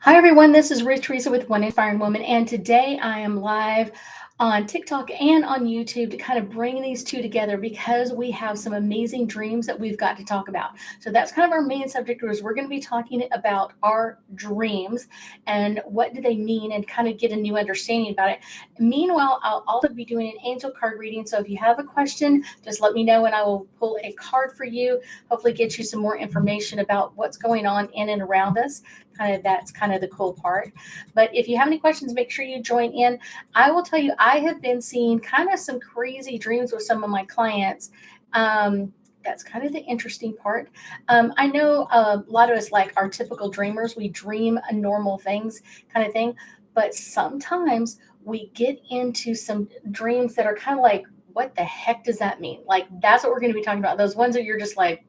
Hi, everyone. This is Ruth Theresa with One Inspiring Woman. And today I am live on TikTok and on YouTube to kind of bring these two together because we have some amazing dreams that we've got to talk about. So that's kind of our main subject is we're going to be talking about our dreams and what do they mean and kind of get a new understanding about it. Meanwhile, I'll also be doing an angel card reading. So if you have a question, just let me know and I will pull a card for you, hopefully get you some more information about what's going on in and around us. That's kind of the cool part. But if you have any questions, make sure you join in. I will tell you, I have been seeing kind of some crazy dreams with some of my clients. That's kind of the interesting part. I know a lot of us, like our typical dreamers, we dream normal things kind of thing. But sometimes we get into some dreams that are kind of like, what the heck does that mean? Like, that's what we're going to be talking about. Those ones that you're just like,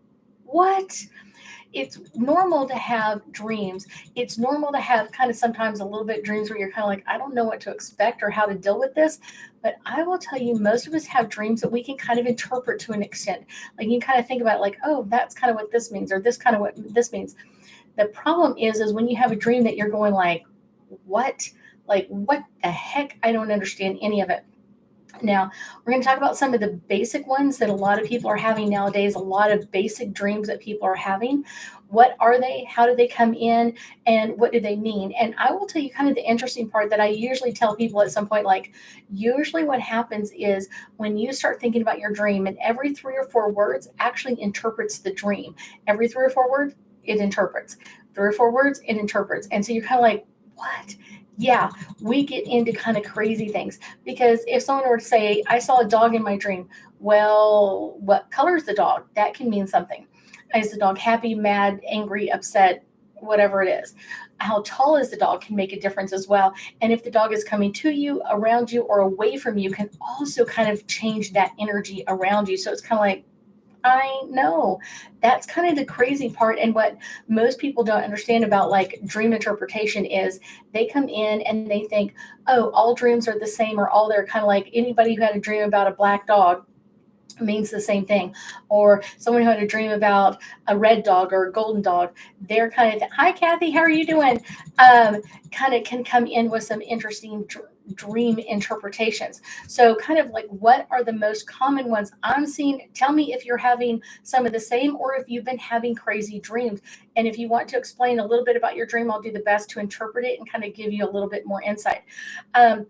what? It's normal to have dreams. It's normal to have kind of sometimes a little bit dreams where you're kind of like, I don't know what to expect or how to deal with this. But I will tell you, most of us have dreams that we can kind of interpret to an extent. Like you can kind of think about it like, oh, that's kind of what this means, or this kind of what this means. The problem is when you have a dream that you're going like, what? Like, what the heck? I don't understand any of it. Now, we're going to talk about some of the basic ones that a lot of people are having nowadays, a lot of basic dreams that people are having. What are they? How do they come in? And what do they mean? And I will tell you kind of the interesting part that I usually tell people at some point, like, usually what happens is when you start thinking about your dream, and every 3 or 4 words actually interprets the dream. Every 3 or 4 words, it interprets. 3 or 4 words, it interprets. And so you're kind of like, what? Yeah, we get into kind of crazy things because if someone were to say, I saw a dog in my dream, well, what color is the dog? That can mean something. Is the dog happy, mad, angry, upset, whatever it is? How tall is the dog can make a difference as well. And if the dog is coming to you, around you, or away from you, can also kind of change that energy around you. So it's kind of like, I know that's kind of the crazy part. And what most people don't understand about like dream interpretation is they come in and they think, oh, all dreams are the same, or all they're kind of like anybody who had a dream about a black dog means the same thing, or someone who had a dream about a red dog or a golden dog, they're kind of, hi Kathy, how are you doing? Kind of can come in with some interesting dream interpretations. So kind of like, what are the most common ones I'm seeing? Tell me if you're having some of the same or if you've been having crazy dreams. And if you want to explain a little bit about your dream, I'll do the best to interpret it and kind of give you a little bit more insight. um,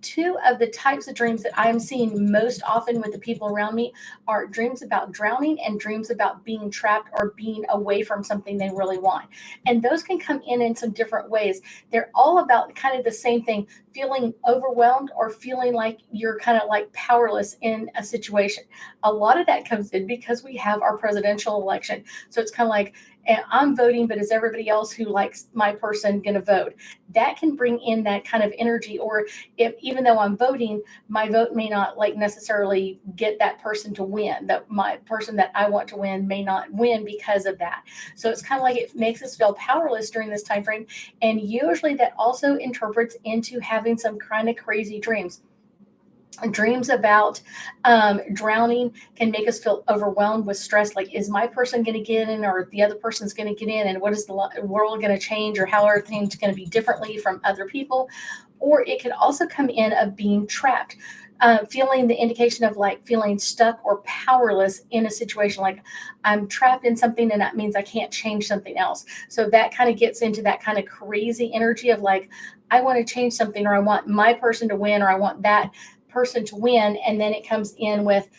Two of the types of dreams that I am seeing most often with the people around me are dreams about drowning and dreams about being trapped or being away from something they really want. And those can come in some different ways. They're all about kind of the same thing, feeling overwhelmed or feeling like you're kind of like powerless in a situation. A lot of that comes in because we have our presidential election. So it's kind of like, I'm voting, but is everybody else who likes my person going to vote? That can bring in that kind of energy. Or if even though I'm voting, my vote may not like necessarily get that person to win. That my person that I want to win may not win because of that. So it's kind of like it makes us feel powerless during this time frame. And usually that also interprets into having some kind of crazy dreams. Dreams about drowning can make us feel overwhelmed with stress, like, is my person going to get in or the other person's going to get in, and what is the world going to change, or how are things going to be differently from other people? Or it could also come in of being trapped, feeling the indication of like feeling stuck or powerless in a situation, like I'm trapped in something and that means I can't change something else. So that kind of gets into that kind of crazy energy of like, I want to change something, or I want my person to win, or I want that person to win. And then it comes in with,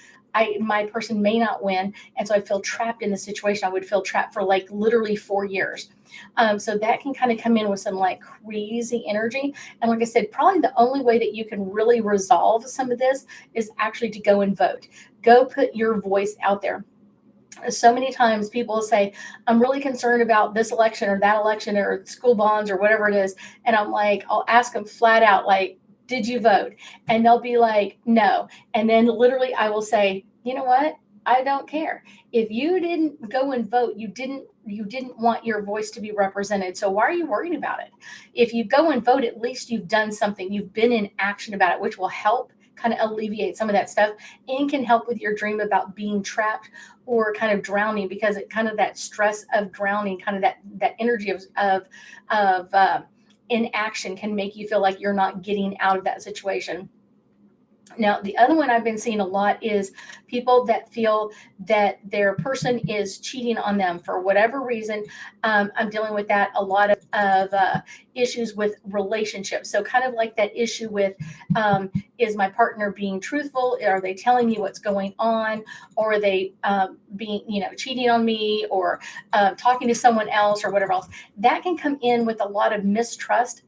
my person may not win, and so I feel trapped in the situation. I would feel trapped for like literally 4 years. So that can kind of come in with some like crazy energy. And like I said, probably the only way that you can really resolve some of this is actually to go and vote. Go put your voice out there. So many times people say, I'm really concerned about this election or that election or school bonds or whatever it is. And I'm like, I'll ask them flat out, like, did you vote? And they'll be like, no. And then literally I will say, you know what? I don't care. If you didn't go and vote, you didn't want your voice to be represented. So why are you worried about it? If you go and vote, at least you've done something. You've been in action about it, which will help kind of alleviate some of that stuff and can help with your dream about being trapped or kind of drowning, because it kind of that stress of drowning, kind of that energy of inaction can make you feel like you're not getting out of that situation. Now, the other one I've been seeing a lot is people that feel that their person is cheating on them for whatever reason. I'm dealing with that a lot of issues with relationships. So, kind of like that issue with is my partner being truthful? Are they telling me what's going on? Or are they being, cheating on me, or talking to someone else, or whatever else? That can come in with a lot of mistrust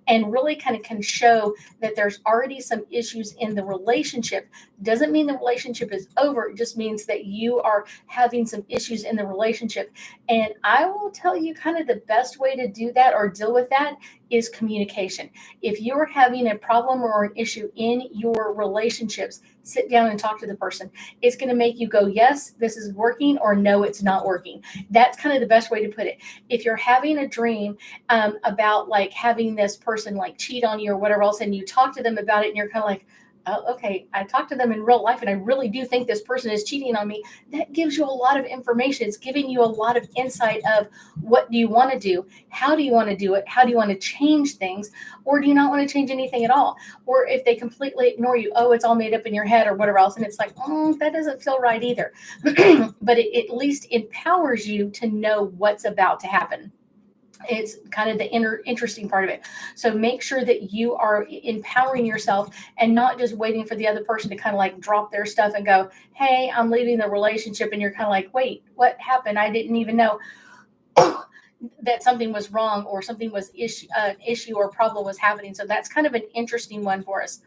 and really kind of can show that there's already some issues in the relationship. Doesn't mean the relationship is over. It just means that you are having some issues in the relationship. And I will tell you kind of the best way to do that or deal with that is communication. If you're having a problem or an issue in your relationships, sit down and talk to the person. It's going to make you go, yes, this is working, or no, it's not working. That's kind of the best way to put it. If you're having a dream about like having this person like cheat on you or whatever else, and you talk to them about it and you're kind of like, oh, okay, I talked to them in real life and I really do think this person is cheating on me. That gives you a lot of information. It's giving you a lot of insight of what do you want to do? How do you want to do it? How do you want to change things? Or do you not want to change anything at all? Or if they completely ignore you, oh, it's all made up in your head or whatever else. And it's like, that doesn't feel right either. But it at least empowers you to know what's about to happen. It's kind of the interesting part of it. So make sure that you are empowering yourself and not just waiting for the other person to kind of like drop their stuff and go, hey, I'm leaving the relationship. And you're kind of like, wait, what happened? I didn't even know that something was wrong or something was issue or problem was happening. So that's kind of an interesting one for us.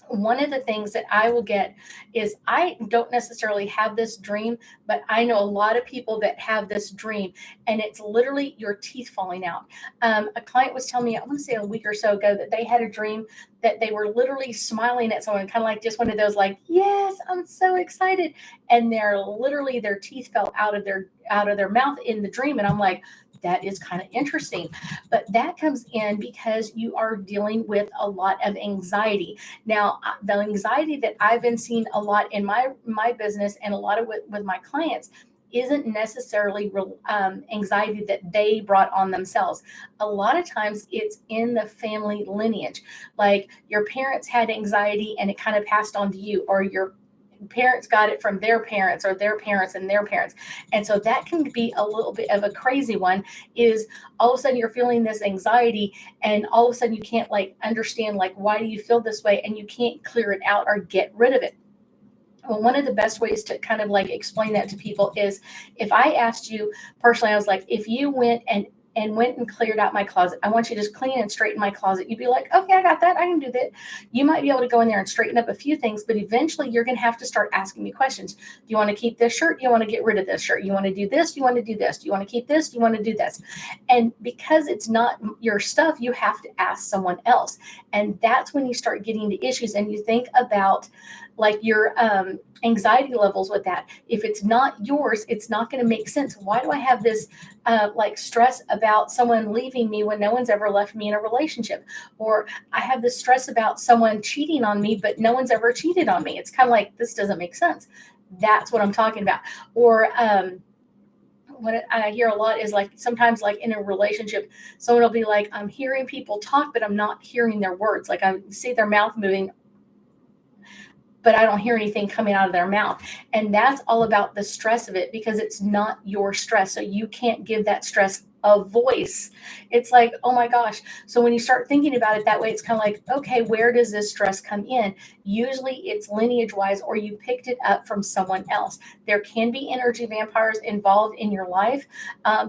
One of the things that I will get is I don't necessarily have this dream, but I know a lot of people that have this dream, and it's literally your teeth falling out. A client was telling me, I want to say a week or so ago, that they had a dream that they were literally smiling at someone, kind of like just one of those, like, yes, I'm so excited. And their teeth fell out of their mouth in the dream. And I'm like, that is kind of interesting. But that comes in because you are dealing with a lot of anxiety. Now, the anxiety that I've been seeing a lot in my business and a lot of with my clients isn't necessarily anxiety that they brought on themselves. A lot of times it's in the family lineage. Like your parents had anxiety and it kind of passed on to you, or your parents got it from their parents, or their parents and their parents. And so that can be a little bit of a crazy one, is all of a sudden you're feeling this anxiety, and all of a sudden you can't like understand, like, why do you feel this way, and you can't clear it out or get rid of it. Well, one of the best ways to kind of like explain that to people is, if I asked you personally, I was like, if you went and cleared out my closet, I want you to just clean and straighten my closet. You'd be like, okay, I got that. I can do that. You might be able to go in there and straighten up a few things, but eventually you're going to have to start asking me questions. Do you want to keep this shirt? Do you want to get rid of this shirt? You want to do this? Do you want to do this? Do you want to keep this? Do you want to do this? And because it's not your stuff, you have to ask someone else. And that's when you start getting to issues, and you think about like your anxiety levels with that. If it's not yours, it's not going to make sense. Why do I have this like stress about someone leaving me when no one's ever left me in a relationship? Or I have this stress about someone cheating on me, but no one's ever cheated on me. It's kind of like, this doesn't make sense. That's what I'm talking about. Or what I hear a lot is like, sometimes like in a relationship, someone will be like, I'm hearing people talk, but I'm not hearing their words. Like I see their mouth moving, but I don't hear anything coming out of their mouth. And that's all about the stress of it, because it's not your stress. So you can't give that stress a voice. It's like, oh my gosh. So when you start thinking about it that way, it's kind of like, okay, where does this stress come in? Usually it's lineage wise, or you picked it up from someone else. There can be energy vampires involved in your life.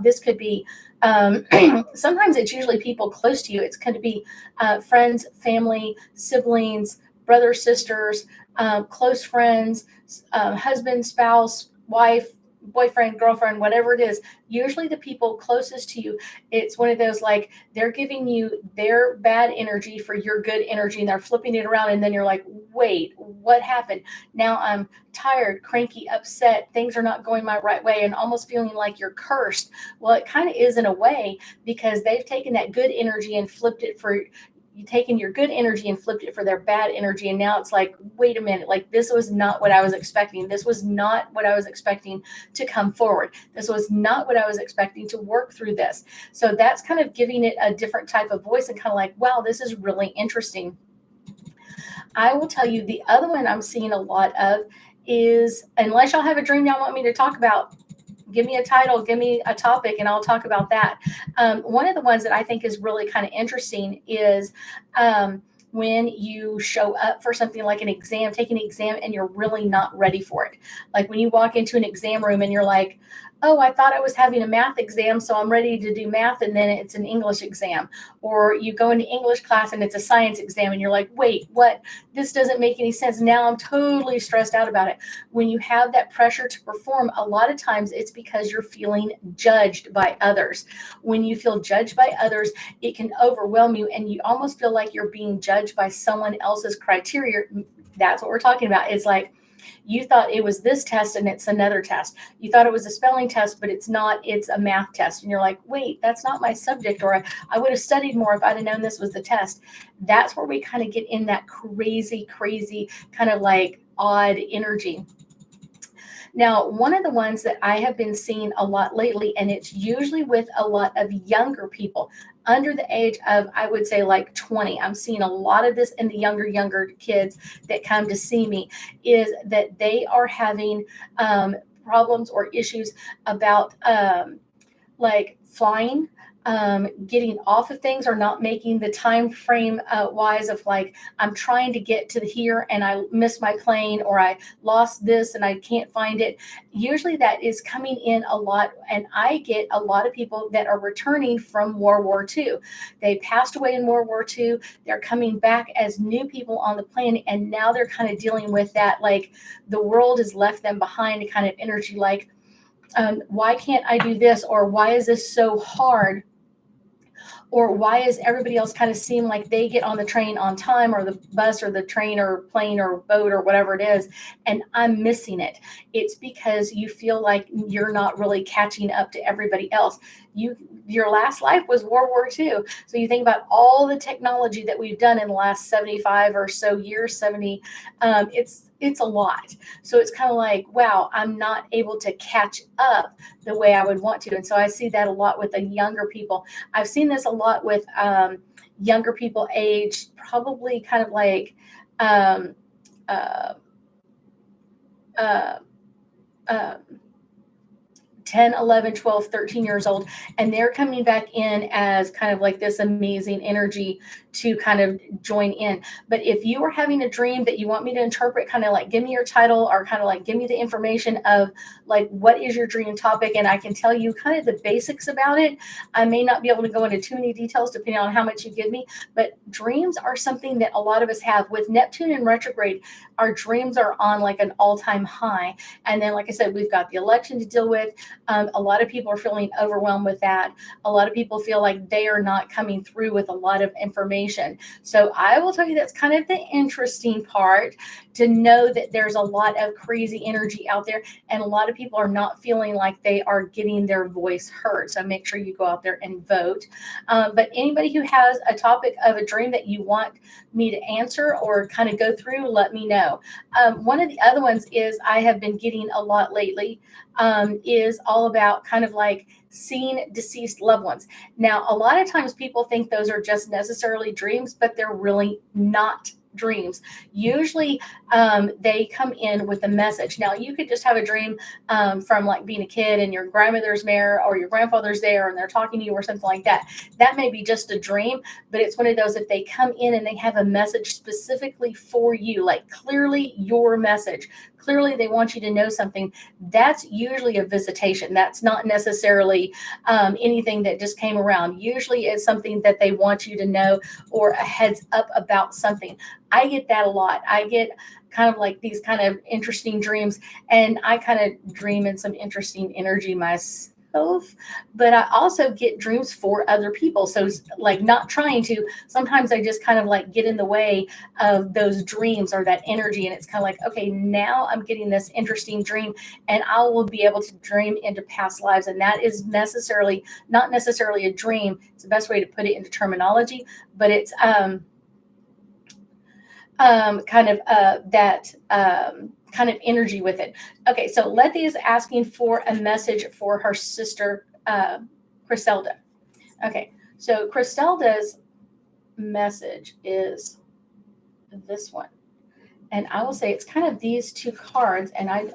This could be sometimes it's usually people close to you. It's going to be friends, family, siblings, brothers, sisters, close friends, husband, spouse, wife, boyfriend, girlfriend, whatever it is. Usually the people closest to you, it's one of those, like, they're giving you their bad energy for your good energy, and they're flipping it around. And then you're like, wait, what happened? Now I'm tired, cranky, upset. Things are not going my right way, and almost feeling like you're cursed. Well, it kind of is in a way, because they've taken that good energy and flipped it for taken your good energy and flipped it for their bad energy. And now it's like, wait a minute, like this was not what I was expecting. This was not what I was expecting to come forward. This was not what I was expecting to work through this. So that's kind of giving it a different type of voice and kind of like, wow, this is really interesting. I will tell you the other one I'm seeing a lot of is, unless y'all have a dream y'all want me to talk about, give me a title, give me a topic, and I'll talk about that. One of the ones that I think is really kind of interesting is when you show up for something like an exam, take an exam, and you're really not ready for it. Like when you walk into an exam room and you're like, oh, I thought I was having a math exam, so I'm ready to do math, and then it's an English exam. Or you go into English class and it's a science exam, and you're like, wait, what? This doesn't make any sense. Now I'm totally stressed out about it. When you have that pressure to perform, a lot of times it's because you're feeling judged by others. When you feel judged by others, it can overwhelm you, and you almost feel like you're being judged by someone else's criteria. That's what we're talking about. It's like, you thought it was this test and it's another test. You thought it was a spelling test, but it's not, it's a math test. And you're like, wait, that's not my subject. Or I would have studied more if I'd have known this was the test. That's where we kind of get in that crazy kind of like odd energy. Now, one of the ones that I have been seeing a lot lately, and it's usually with a lot of younger people under the age of, I would say, like 20. I'm seeing a lot of this in the younger kids that come to see me, is that they are having problems or issues about like flying, getting off of things, or not making the time frame wise of like, I'm trying to get to here and I missed my plane, or I lost this and I can't find it. Usually that is coming in a lot. And I get a lot of people that are returning from World War II. They passed away in World War II. They're coming back as new people on the planet. And now they're kind of dealing with that, like the world has left them behind kind of energy, like, why can't I do this? Or why is this so hard? Or why is everybody else kind of seem like they get on the train on time, or the bus or the train or plane or boat or whatever it is, and I'm missing it? It's because you feel like you're not really catching up to everybody else. Your last life was World War II. So you think about all the technology that we've done in the last 75 or so years, 70, it's a lot. So it's kind of like, wow, I'm not able to catch up the way I would want to. And so I see that a lot with the younger people. I've seen this a lot with younger people age, probably kind of like um, uh, uh, uh, 10, 11, 12, 13 years old, and they're coming back in as kind of like this amazing energy to kind of join in. But if you are having a dream that you want me to interpret, kind of like give me your title, or kind of like give me the information of like, what is your dream topic? And I can tell you kind of the basics about it. I may not be able to go into too many details depending on how much you give me, but dreams are something that a lot of us have. With Neptune in retrograde, our dreams are on like an all-time high. And then, like I said, we've got the election to deal with. A lot of people are feeling overwhelmed with that. A lot of people feel like they are not coming through with a lot of information. So I will tell you, that's kind of the interesting part, to know that there's a lot of crazy energy out there, and a lot of people are not feeling like they are getting their voice heard. So make sure you go out there and vote. But anybody who has a topic of a dream that you want me to answer or kind of go through, let me know. One of the other ones is, I have been getting a lot lately, is all about kind of like seeing deceased loved ones. Now, a lot of times people think those are just necessarily dreams, but they're really not dreams. Usually they come in with a message. Now, you could just have a dream from like being a kid and your grandmother's there or your grandfather's there and they're talking to you or something like that. That may be just a dream, but it's one of those, if they come in and they have a message specifically for you, like clearly your message, clearly they want you to know something, that's usually a visitation. That's not necessarily anything that just came around. Usually it's something that they want you to know, or a heads up about something. I get that a lot. I get kind of like these kind of interesting dreams, and I kind of dream in some interesting energy myself. myself, but I also get dreams for other people. So, like, not trying to, sometimes I just kind of like get in the way of those dreams or that energy. And it's kind of like, okay, now I'm getting this interesting dream, and I will be able to dream into past lives. And that is necessarily not necessarily a dream. It's the best way to put it into terminology, but it's kind of that kind of energy with it. Okay, so Letty is asking for a message for her sister, Criselda. Okay, so Criselda's message is this one. And I will say it's kind of these two cards, and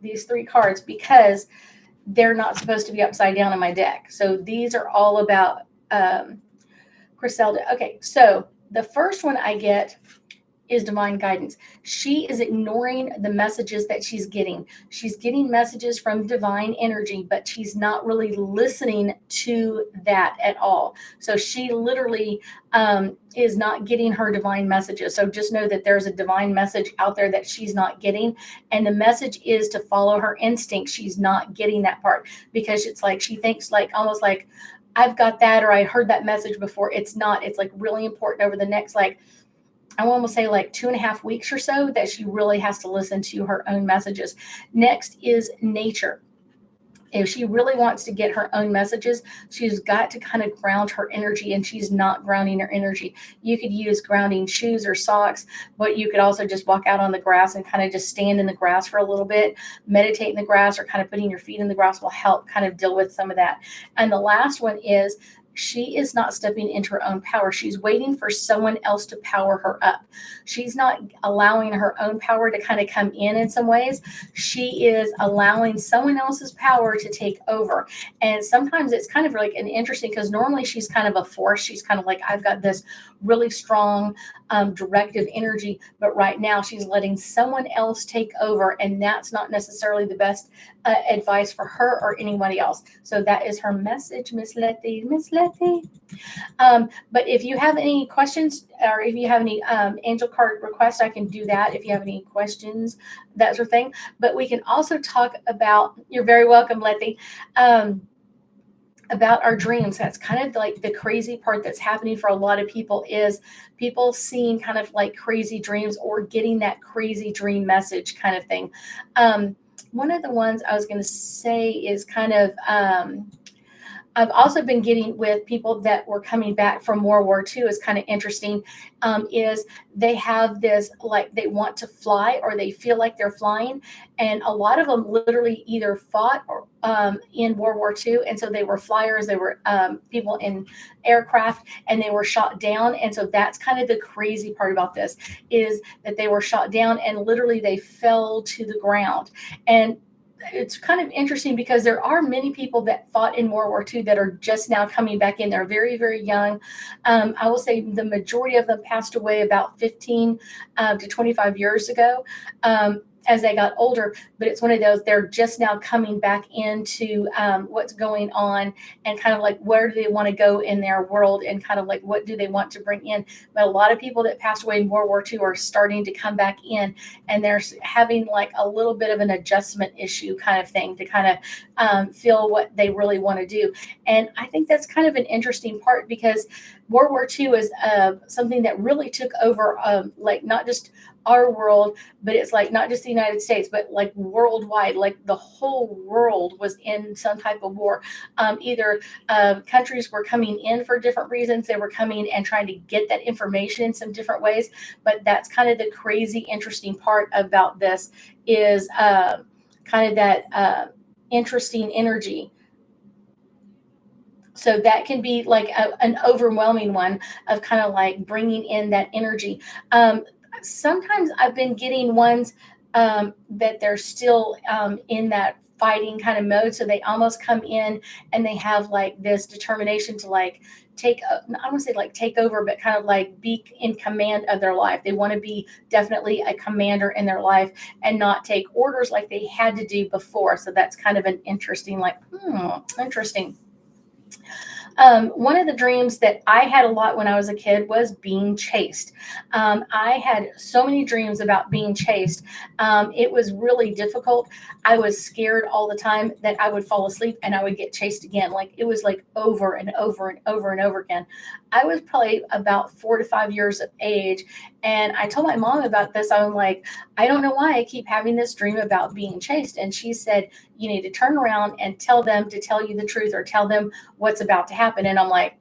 these three cards, because they're not supposed to be upside down in my deck. So these are all about Criselda. Okay, so the first one I get is divine guidance. She is ignoring the messages that she's getting. She's getting messages from divine energy, but she's not really listening to that at all. So she literally is not getting her divine messages. So just know that there's a divine message out there that she's not getting. And the message is to follow her instinct. She's not getting that part because it's like she thinks like almost like I've got that, or I heard that message before. It's not. It's like really important over the next like I want to say like 2.5 weeks or so that she really has to listen to her own messages. Next is nature. If she really wants to get her own messages, she's got to kind of ground her energy, and she's not grounding her energy. You could use grounding shoes or socks, but you could also just walk out on the grass and kind of just stand in the grass for a little bit, meditate in the grass, or kind of putting your feet in the grass will help kind of deal with some of that. And the last one is she is not stepping into her own power. She's waiting for someone else to power her up. She's not allowing her own power to kind of come in some ways. She is allowing someone else's power to take over. And sometimes it's kind of like an interesting, because normally she's kind of a force. She's kind of like, I've got this really strong directive energy, but right now she's letting someone else take over. And that's not necessarily the best advice for her or anybody else. So that is her message, Miss Letty. Miss Letty. But if you have any questions, or if you have any angel card requests, I can do that. If you have any questions, that sort of thing. But we can also talk about, you're very welcome, Letty, about our dreams. That's kind of like the crazy part that's happening for a lot of people, is people seeing kind of like crazy dreams or getting that crazy dream message kind of thing. One of the ones I was going to say is kind of, I've also been getting with people that were coming back from World War II is kind of interesting, is they have this, like they want to fly or they feel like they're flying. And a lot of them literally either fought or, in World War II. And so they were flyers, they were people in aircraft, and they were shot down. And so that's kind of the crazy part about this, is that they were shot down and literally they fell to the ground. And it's kind of interesting because there are many people that fought in World War II that are just now coming back in. They're very, very young. I will say the majority of them passed away about 15 to 25 years ago. As they got older, but it's one of those, they're just now coming back into what's going on, and kind of like where do they want to go in their world, and kind of like what do they want to bring in. But a lot of people that passed away in World War II are starting to come back in, and they're having like a little bit of an adjustment issue kind of thing to kind of feel what they really want to do. And I think that's kind of an interesting part, because World War II is something that really took over, like not just our world, but it's like not just the United States, but like worldwide, like the whole world was in some type of war. Either countries were coming in for different reasons, they were coming and trying to get that information in some different ways. But that's kind of the crazy, interesting part about this, is kind of that interesting energy. So that can be like an overwhelming one of kind of like bringing in that energy. Sometimes I've been getting ones that they're still in that fighting kind of mode. So they almost come in and they have like this determination to like take, I don't want to say like take over, but kind of like be in command of their life. They want to be definitely a commander in their life and not take orders like they had to do before. So that's kind of an interesting, like, interesting. One of the dreams that I had a lot when I was a kid was being chased. I had so many dreams about being chased. It was really difficult. I was scared all the time that I would fall asleep and I would get chased again. Like it was like over and over and over and over again. I was probably about 4 to 5 years of age. And I told my mom about this. I'm like, I don't know why I keep having this dream about being chased. And she said, you need to turn around and tell them to tell you the truth or tell them what's about to happen. And I'm like,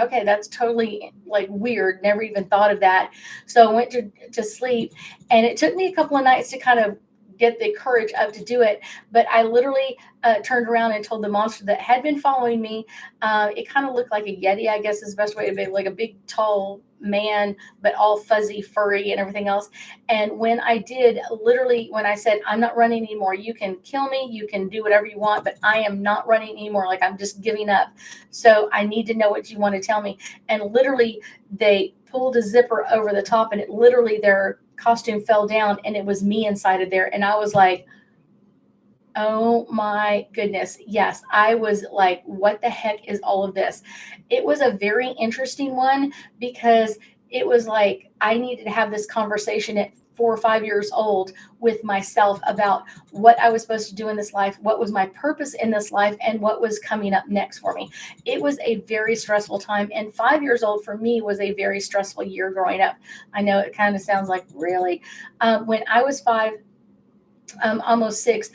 okay, that's totally like weird. Never even thought of that. So I went to sleep, and it took me a couple of nights to kind of get the courage up to do it. But I literally turned around and told the monster that had been following me. It kind of looked like a Yeti, I guess is the best way to be, like a big, tall man, but all fuzzy, furry, and everything else. And when I did, literally, when I said, I'm not running anymore, you can kill me, you can do whatever you want, but I am not running anymore. Like I'm just giving up. So I need to know what you want to tell me. And literally, they pulled a zipper over the top, and it literally, their costume fell down, and it was me inside of there. And I was like, oh my goodness. Yes, I was like, what the heck is all of this? It was a very interesting one because it was like I needed to have this conversation at 4 or 5 years old with myself about what I was supposed to do in this life, what was my purpose in this life, and what was coming up next for me. It was a very stressful time. And 5 years old for me was a very stressful year growing up. I know it kind of sounds like, really? When I was five, almost six,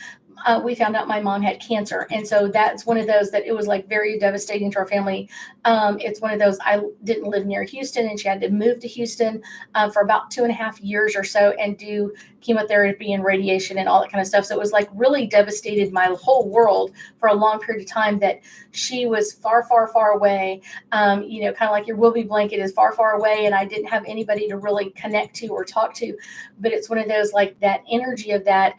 we found out my mom had cancer. And so that's one of those that it was like very devastating to our family. It's one of those, I didn't live near Houston, and she had to move to Houston for about 2.5 years or so and do chemotherapy and radiation and all that kind of stuff. So it was like really devastated my whole world for a long period of time, that she was far, far, far away. Kind of like your Wilby blanket is far, far away. And I didn't have anybody to really connect to or talk to. But it's one of those, like that energy of that,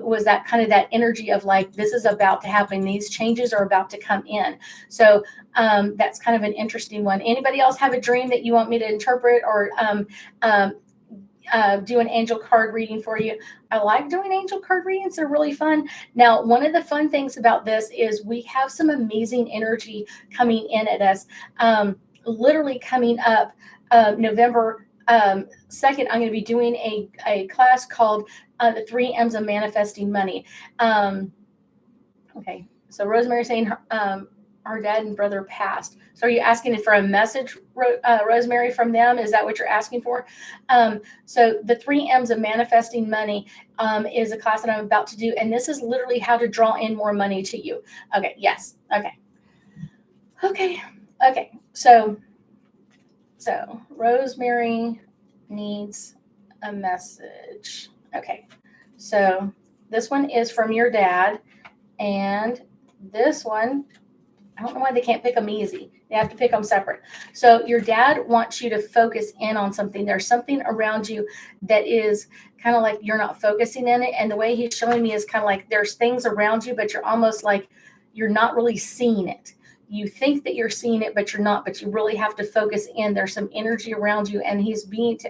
was that kind of that energy of like, this is about to happen. These changes are about to come in. So that's kind of an interesting one. Anybody else have a dream that you want me to interpret or do an angel card reading for you? I like doing angel card readings. They're really fun. Now, one of the fun things about this is we have some amazing energy coming in at us. Literally coming up November 2nd, I'm going to be doing a class called the 3 M's of Manifesting Money. Okay, so Rosemary saying her dad and brother passed. So are you asking for a message, Rosemary, from them? Is that what you're asking for? So the 3 M's of Manifesting Money is a class that I'm about to do. And this is literally how to draw in more money to you. Okay, yes, okay. So Rosemary needs a message. Okay, so this one is from your dad, and this one, I don't know why they can't pick them easy. They have to pick them separate. So your dad wants you to focus in on something. There's something around you that is kind of like you're not focusing in it. And the way he's showing me is kind of like there's things around you, but you're almost like you're not really seeing it. You think that you're seeing it, but you're not, but you really have to focus in. There's some energy around you, and he's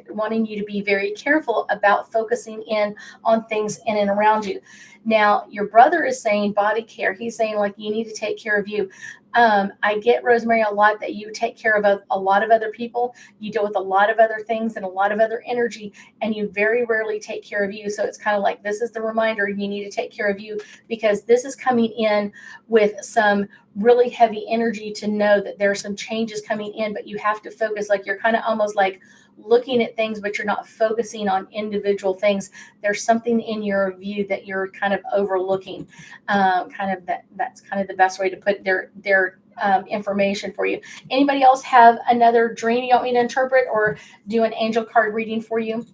wanting you to be very careful about focusing in on things in and around you. Now, your brother is saying body care. He's saying like you need to take care of you. I get, Rosemary, a lot that you take care of a lot of other people. You deal with a lot of other things and a lot of other energy, and you very rarely take care of you. So it's kind of like this is the reminder you need to take care of you, because this is coming in with some really heavy energy to know that there are some changes coming in, but you have to focus. Like you're kind of almost like looking at things, but you're not focusing on individual things. There's something in your view that you're kind of overlooking. That's kind of the best way to put their information for you. Anybody else have another dream you want me to interpret or do an angel card reading for you?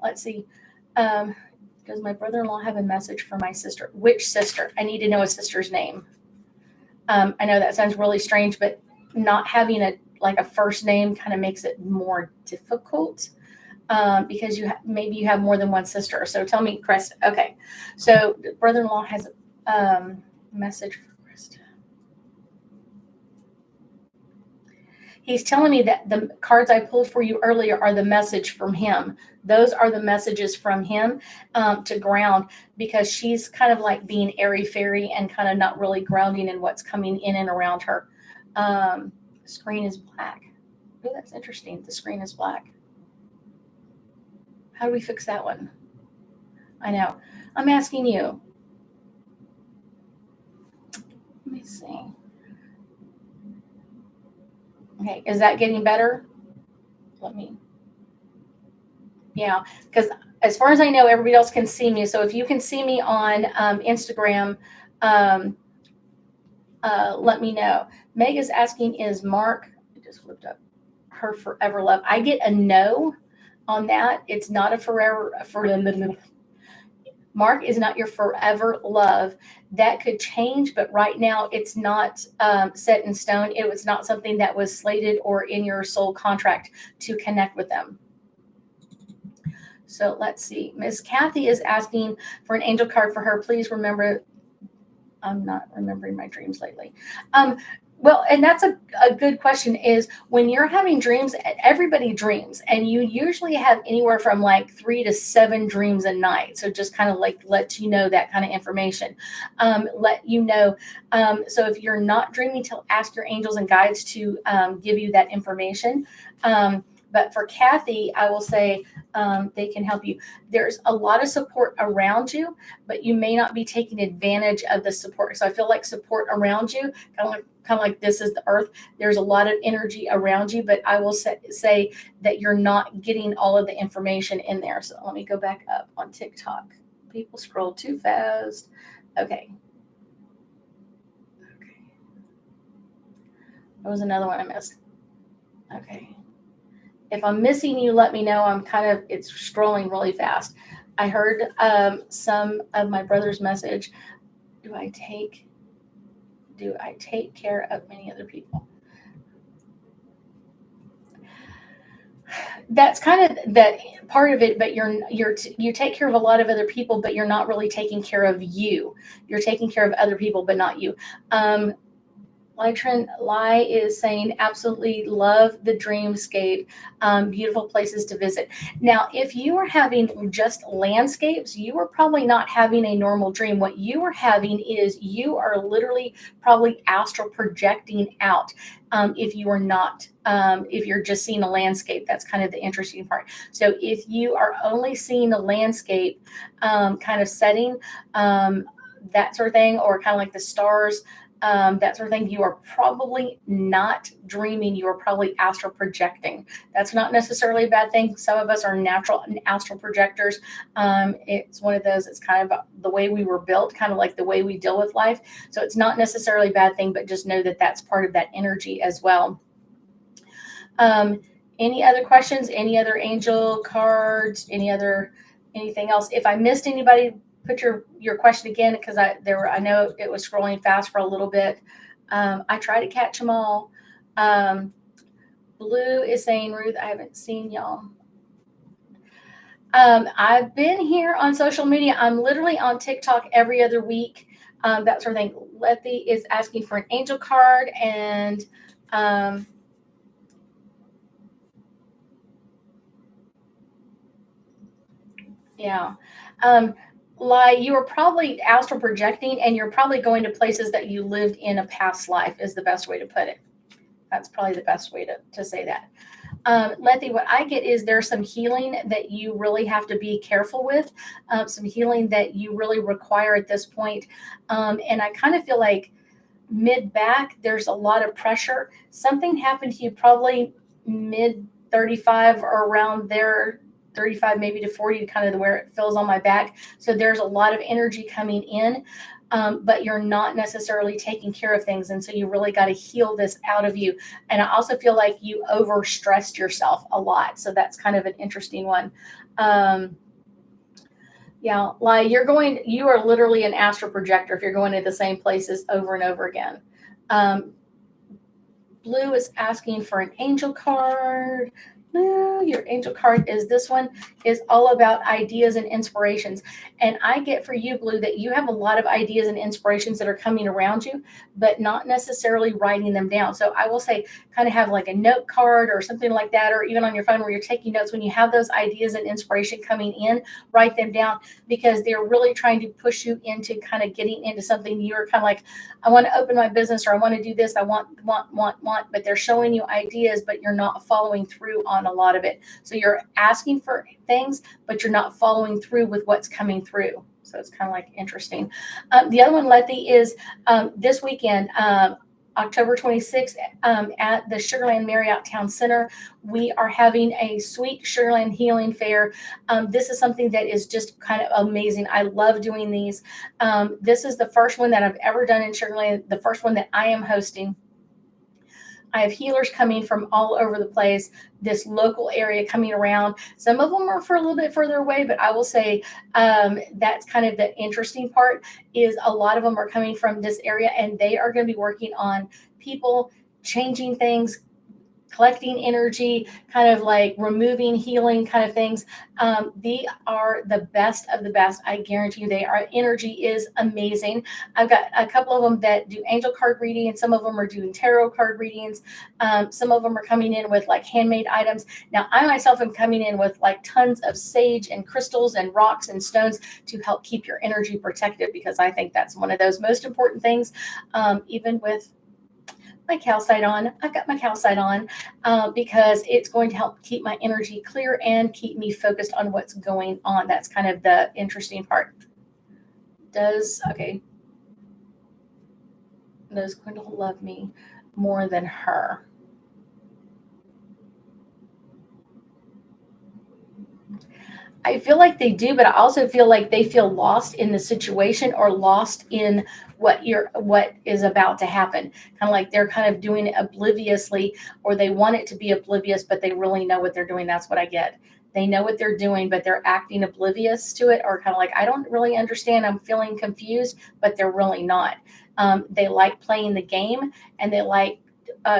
Let's see. Does my brother-in-law have a message for my sister? Which sister? I need to know a sister's name. I know that sounds really strange, but not having a first name kind of makes it more difficult because maybe you have more than one sister. So tell me, Krista. Okay, so brother-in-law has a message for Krista. He's telling me that the cards I pulled for you earlier are the message from him. Those are the messages from him to ground, because she's kind of like being airy fairy and kind of not really grounding in what's coming in and around her. Screen is black. Oh, that's interesting. The screen is black. How do we fix that one? I know. I'm asking you. Let me see. Okay, is that getting better? Yeah, because as far as I know, everybody else can see me. So if you can see me on Instagram, um, let me know. Meg is asking, is Mark, I just flipped up, her forever love? I get a no on that. It's not a forever, Mark is not your forever love. That could change, but right now it's not set in stone. It was not something that was slated or in your soul contract to connect with them. So let's see. Miss Kathy is asking for an angel card for her. Please remember, I'm not remembering my dreams lately. Well, and that's a good question, is when you're having dreams, everybody dreams, and you usually have anywhere from like 3 to 7 dreams a night. So just kind of like let you know that kind of information. Let you know. So if you're not dreaming, ask your angels and guides to give you that information. But for Kathy, I will say they can help you. There's a lot of support around you, but you may not be taking advantage of the support. So I feel like support around you, kind of like this is the earth. There's a lot of energy around you, but I will say that you're not getting all of the information in there. So let me go back up on TikTok. People scroll too fast. Okay. There was another one I missed. Okay. If I'm missing you, let me know. It's scrolling really fast. I heard some of my brother's message. Do I take care of many other people? That's kind of that part of it, but you take care of a lot of other people, but you're not really taking care of you. You're taking care of other people, but not you. Lai is saying, absolutely love the dreamscape. Beautiful places to visit. Now, if you are having just landscapes, you are probably not having a normal dream. What you are having is you are literally probably astral projecting out. If you are not, if you're just seeing a landscape, that's kind of the interesting part. So if you are only seeing a landscape kind of setting, that sort of thing, or kind of like the stars, that sort of thing, you are probably not dreaming. You are probably astral projecting. That's not necessarily a bad thing. Some of us are natural astral projectors. It's one of those, it's kind of the way we were built, kind of like the way we deal with life. So it's not necessarily a bad thing, but just know that that's part of that energy as well. Any other questions? Any other angel cards? Anything else? If I missed anybody, put your question again, because I know it was scrolling fast for a little bit. I try to catch them all. Blue is saying, Ruth, I haven't seen y'all. I've been here on social media. I'm literally on TikTok every other week. That sort of thing. Letty is asking for an angel card, and yeah. Lai, you are probably astral projecting, and you're probably going to places that you lived in a past life, is the best way to put it. That's probably the best way to say that. Letty, what I get is there's some healing that you really have to be careful with, some healing that you really require at this point. And I kind of feel like mid-back, there's a lot of pressure. Something happened to you probably mid-35 or around there, 35 maybe to 40, kind of where it feels on my back. So there's a lot of energy coming in, but you're not necessarily taking care of things. And so you really got to heal this out of you. And I also feel like you overstressed yourself a lot. So that's kind of an interesting one. Yeah, like you are literally an astral projector if you're going to the same places over and over again. Blue is asking for an angel card. Your angel card is this one, is all about ideas and inspirations. And I get for you, Blue, that you have a lot of ideas and inspirations that are coming around you, but not necessarily writing them down. So I will say, kind of have like a note card or something like that, or even on your phone where you're taking notes. When you have those ideas and inspiration coming in, write them down, because they're really trying to push you into kind of getting into something. You're kind of like, I want to open my business, or I want to do this. I want, but they're showing you ideas, but you're not following through on a lot of it. So you're asking for things, but you're not following through with what's coming through. So it's kind of like interesting. The other one, Letty, is this weekend, October 26th, at the Sugarland Marriott Town Center. We are having a sweet Sugarland Healing Fair. This is something that is just kind of amazing. I love doing these. This is the first one that I've ever done in Sugarland, the first one that I am hosting. I have healers coming from all over the place, this local area coming around. Some of them are for a little bit further away, but I will say that's kind of the interesting part, is a lot of them are coming from this area, and they are going to be working on people changing things, collecting energy, kind of like removing, healing kind of things. They are the best of the best. I guarantee you, our energy is amazing. I've got a couple of them that do angel card reading, and some of them are doing tarot card readings. Some of them are coming in with like handmade items. Now, I myself am coming in with like tons of sage and crystals and rocks and stones to help keep your energy protected, because I think that's one of those most important things, even with my calcite on. I've got my calcite on because it's going to help keep my energy clear and keep me focused on what's going on. That's kind of the interesting part. Does Quindle love me more than her? I feel like they do, but I also feel like they feel lost in the situation, or lost in what is about to happen. Kind of like they're kind of doing it obliviously, or they want it to be oblivious, but they really know what they're doing. That's what I get. They know what they're doing, but they're acting oblivious to it, or kind of like, I don't really understand. I'm feeling confused, but they're really not. They like playing the game, and they like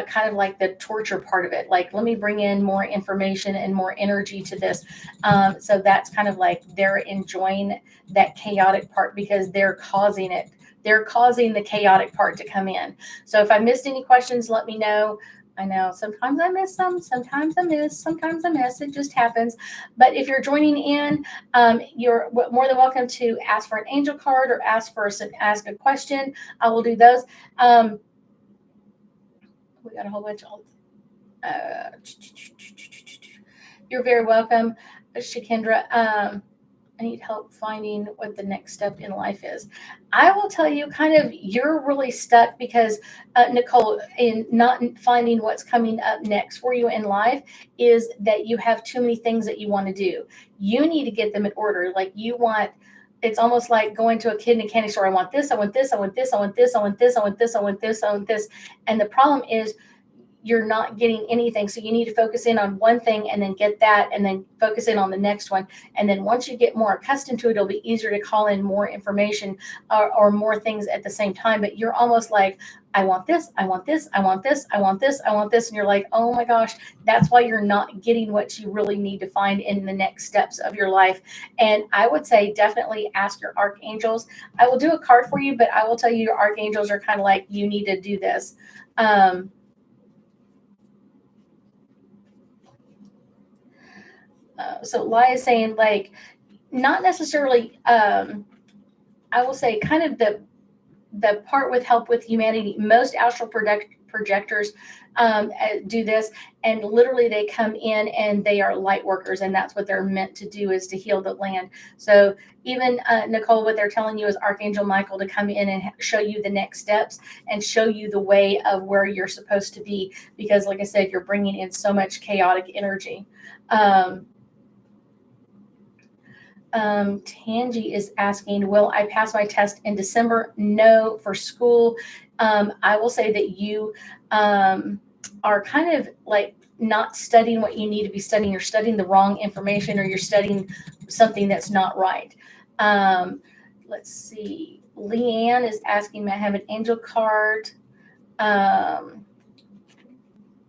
kind of like the torture part of it. Like, let me bring in more information and more energy to this. So that's kind of like they're enjoying that chaotic part, because they're causing it. They're causing the chaotic part to come in. So if I missed any questions, let me know. I know sometimes I miss some, sometimes I miss. It just happens. But if you're joining in, you're more than welcome to ask for an angel card, or ask a question. I will do those. We got a whole bunch of. You're very welcome, Shakendra. I need help finding what the next step in life is. I will tell you, kind of, you're really stuck because, Nicole, in not finding what's coming up next for you in life, is that you have too many things that you want to do. You need to get them in order. Like, it's almost like going to a kid in a candy store. I want this, I want this, I want this, I want this, I want this, I want this, I want this, I want this. And the problem is, you're not getting anything. So you need to focus in on one thing, and then get that, and then focus in on the next one. And then once you get more accustomed to it, it'll be easier to call in more information, or more things at the same time. But you're almost like, I want this, I want this, I want this, I want this, I want this. And you're like, oh my gosh, that's why you're not getting what you really need to find in the next steps of your life. And I would say definitely ask your archangels. I will do a card for you, but I will tell you, your archangels are kind of like, you need to do this. So Lai is saying, like, not necessarily, I will say, kind of the part with help with humanity. Most astral projectors do this, and literally they come in and they are light workers, and that's what they're meant to do, is to heal the land. So even Nicole, what they're telling you is Archangel Michael to come in and show you the next steps, and show you the way of where you're supposed to be, because like I said, you're bringing in so much chaotic energy. Tangi is asking, will I pass my test in December? No, for school. I will say that you are kind of like not studying what you need to be studying. You're studying the wrong information, or you're studying something that's not right. Let's see. Leanne is asking, may I have an angel card?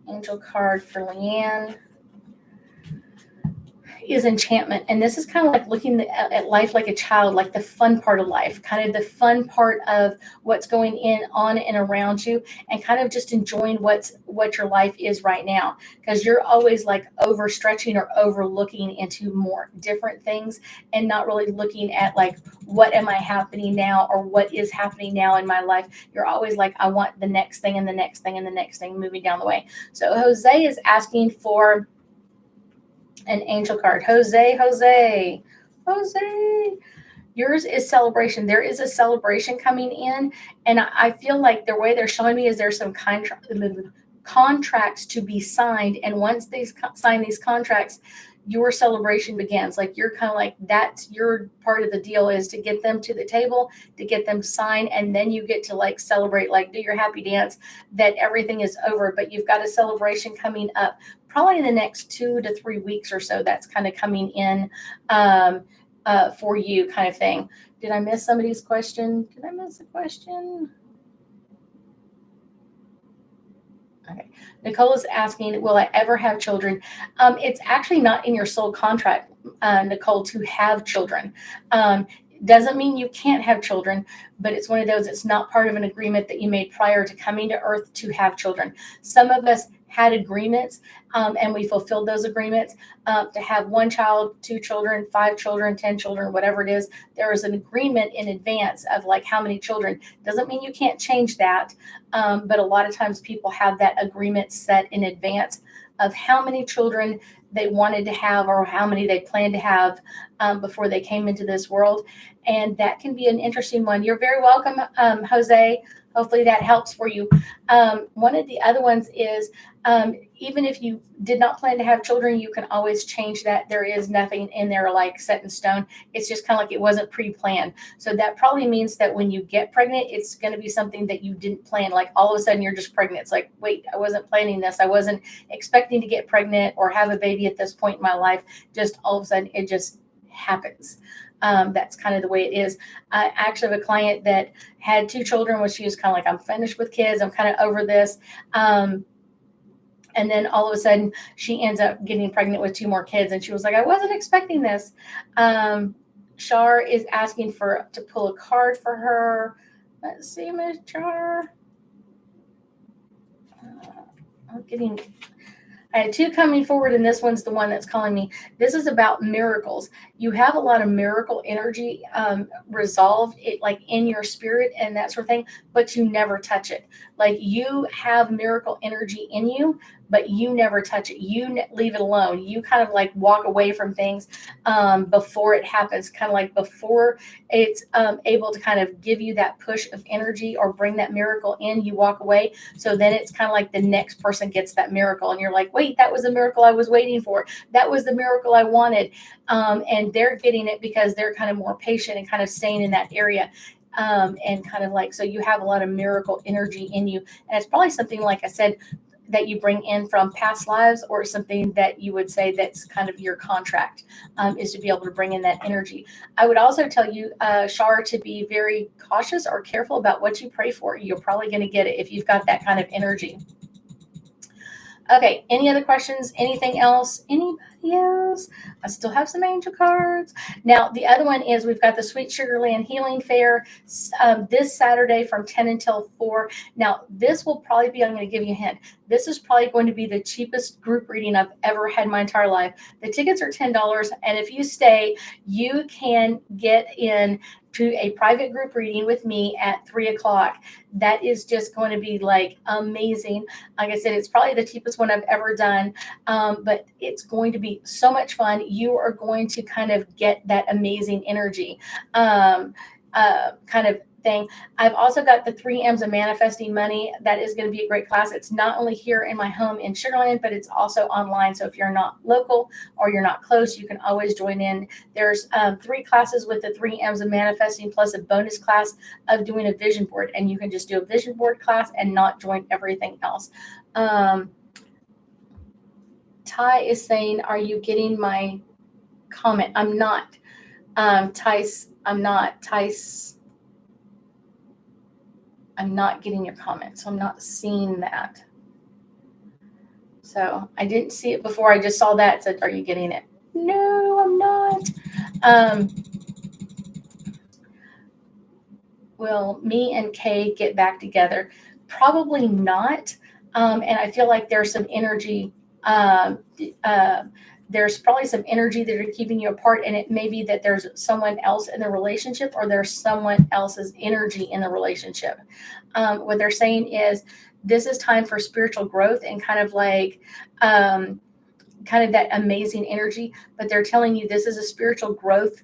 Angel card for Leanne. is enchantment. And this is kind of like looking at life like a child, like the fun part of life, kind of the fun part of what's going on and around you, and kind of just enjoying what your life is right now. Because you're always like overstretching or overlooking into more different things, and not really looking at like, what am I happening now, or what is happening now in my life. You're always like, I want the next thing and the next thing and the next thing, moving down the way. So Jose is asking for an angel card. Jose. Yours is celebration. There is a celebration coming in, and I feel like the way they're showing me is there's some contracts to be signed, and once they sign these contracts, your celebration begins. Like, you're kind of like, that's your part of the deal, is to get them to the table, to get them to sign, and then you get to like celebrate, like do your happy dance that everything is over. But you've got a celebration coming up probably in the next 2 to 3 weeks or so. That's kind of coming in for you, kind of thing. Did I miss somebody's question? Did I miss a question? Okay. Nicole is asking, will I ever have children? It's actually not in your soul contract, Nicole, to have children. Doesn't mean you can't have children, but it's one of those, it's not part of an agreement that you made prior to coming to earth to have children. Some of us had agreements, and we fulfilled those agreements to have 1 child, 2 children, 5 children, 10 children, whatever it is. There is an agreement in advance of like how many children. Doesn't mean you can't change that, but a lot of times people have that agreement set in advance of how many children they wanted to have, or how many they planned to have before they came into this world. And that can be an interesting one. You're very welcome, Jose. Hopefully that helps for you. One of the other ones is, even if you did not plan to have children, you can always change that. There is nothing in there like set in stone. It's just kind of like it wasn't pre-planned. So that probably means that when you get pregnant, it's going to be something that you didn't plan. Like all of a sudden you're just pregnant. It's like, wait, I wasn't planning this. I wasn't expecting to get pregnant or have a baby at this point in my life. Just all of a sudden it just happens. That's kind of the way it is. I actually have a client that had 2 children where she was kind of like, I'm finished with kids. I'm kind of over this. And then all of a sudden she ends up getting pregnant with 2 more kids. And she was like, I wasn't expecting this. Shar is asking to pull a card for her. Let's see, Miss Shar. I had 2 coming forward, and this one's the one that's calling me. This is about miracles. You have a lot of miracle energy resolved it like in your spirit and that sort of thing, but you never touch it. Like, you have miracle energy in you, but you never touch it. You leave it alone. You kind of like walk away from things before it happens, kind of like before it's able to kind of give you that push of energy or bring that miracle in, you walk away. So then it's kind of like the next person gets that miracle, and you're like, wait, that was the miracle I was waiting for. That was the miracle I wanted. And they're getting it because they're kind of more patient and kind of staying in that area. And kind of like, so you have a lot of miracle energy in you. And it's probably something, like I said, that you bring in from past lives, or something that you would say that's kind of your contract, is to be able to bring in that energy. I would also tell you, Shar, to be very cautious or careful about what you pray for. You're probably going to get it if you've got that kind of energy. Okay, any other questions? Anything else? Anybody else? I still have some angel cards. Now, the other one is, we've got the Sweet Sugar Land Healing Fair this Saturday from 10 until 4. Now, this will probably be, I'm going to give you a hint, this is probably going to be the cheapest group reading I've ever had in my entire life. The tickets are $10, and if you stay, you can get in to a private group reading with me at 3:00. That is just going to be like amazing. Like I said, it's probably the cheapest one I've ever done, but it's going to be so much fun. You are going to kind of get that amazing energy kind of thing. I've also got the 3 M's of Manifesting Money. That is going to be a great class. It's not only here in my home in Sugar Land, but it's also online. So if you're not local or you're not close, you can always join in. There's 3 classes with the 3 M's of Manifesting, plus a bonus class of doing a vision board. And you can just do a vision board class and not join everything else. Ty is saying, are you getting my comment? I'm not. Tice, I'm not. Tice, I'm not getting your comment, so I'm not seeing that. So I didn't see it before. I just saw that. It said, are you getting it? No. Um, will me and Kay get back together? Probably not. And I feel like there's some energy. Um, uh, there's probably some energy that are keeping you apart, and it may be that there's someone else in the relationship, or there's someone else's energy in the relationship. What they're saying is this is time for spiritual growth and um, kind of that amazing energy. But they're telling you this is a spiritual growth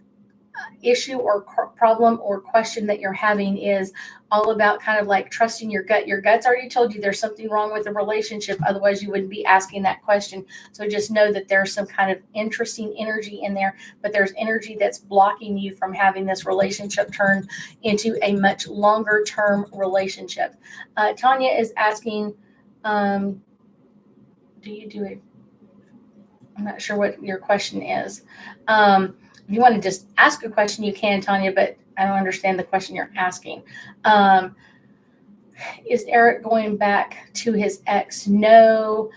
issue or problem or question that you're having is all about kind of like trusting your gut. Your gut's already told you there's something wrong with the relationship. Otherwise, you wouldn't be asking that question. So just know that there's some kind of interesting energy in there, but there's energy that's blocking you from having this relationship turn into a much longer term relationship. Tanya is asking, do you do it? I'm not sure what your question is. If you want to just ask a question, you can, Tanya, but I don't understand the question you're asking. Is Eric going back to his ex? No.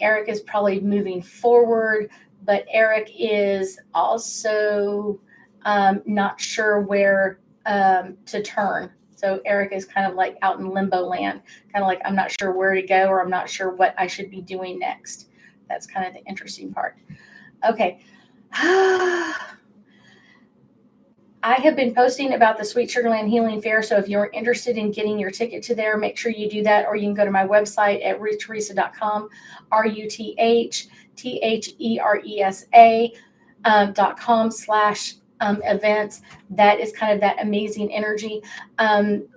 Eric is probably moving forward, but Eric is also not sure where to turn. So Eric is kind of like out in limbo land, kind of like, I'm not sure where to go, or I'm not sure what I should be doing next. That's kind of the interesting part. Okay. I have been posting about the Sweet Sugar Land Healing Fair, so if you're interested in getting your ticket to there, make sure you do that, or you can go to my website at ruththeresa.com, RUTHTHERESA.com/events. That is kind of that amazing energy.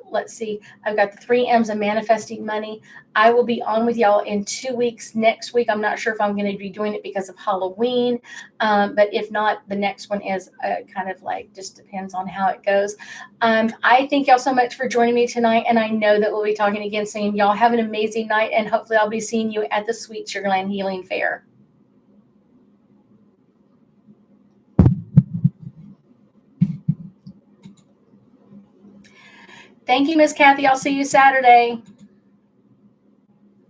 Let's see, I've got the 3 M's of manifesting money. I will be on with y'all in 2 weeks. Next week, I'm not sure if I'm going to be doing it because of Halloween. But if not, the next one is kind of like just depends on how it goes. I thank y'all so much for joining me tonight. And I know that we'll be talking again soon. Y'all have an amazing night. And hopefully I'll be seeing you at the Sweet Sugar Land Healing Fair. Thank you, Miss Kathy. I'll see you Saturday.